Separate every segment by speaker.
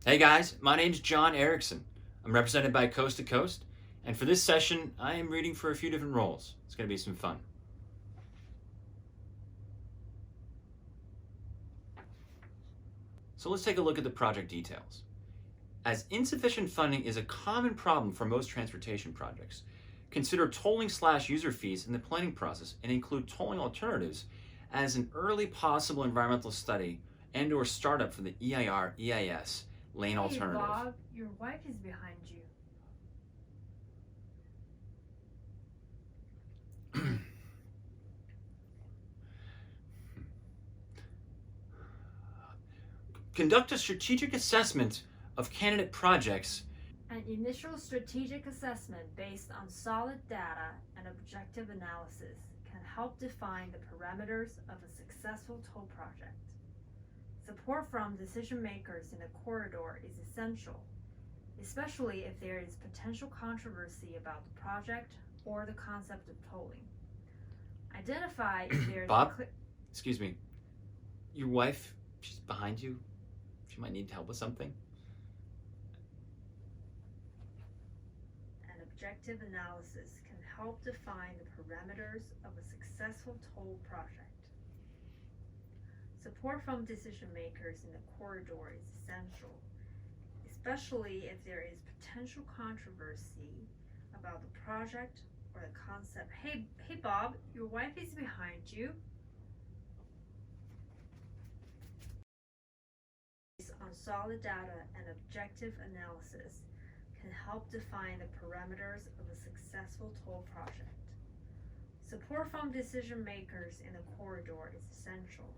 Speaker 1: Hey guys, my name's John Erickson. I'm represented by Coast to Coast, and for this session, I am reading for a few different roles. It's going to be some fun. So let's take a look at the project details. As insufficient funding is a common problem for most transportation projects, consider tolling/user fees in the planning process and include tolling alternatives as an early possible environmental study and/or startup for the EIR/EIS lane
Speaker 2: Hey,
Speaker 1: alternative.
Speaker 2: Bob, your wife is behind you.
Speaker 1: Conduct a strategic assessment of candidate projects.
Speaker 2: An initial strategic assessment based on solid data and objective analysis can help define the parameters of a successful toll project. Support from decision makers in the corridor is essential, especially if there is potential controversy about the project or the concept of tolling. Identify if there is
Speaker 1: Bob? Excuse me. Your wife, she's behind you. She might need help with something.
Speaker 2: An objective analysis can help define the parameters of a successful toll project. Support from decision makers in the corridor is essential, especially if there is potential controversy about the project or the concept. Hey Bob, your wife is behind you. Based on solid data and objective analysis can help define the parameters of a successful toll project. Support from decision makers in the corridor is essential,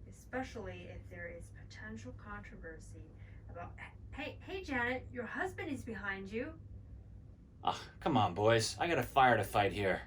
Speaker 2: especially if there is potential controversy about. Hey Janet, your husband is behind you.
Speaker 1: Oh, come on, boys. I got a fire to fight here.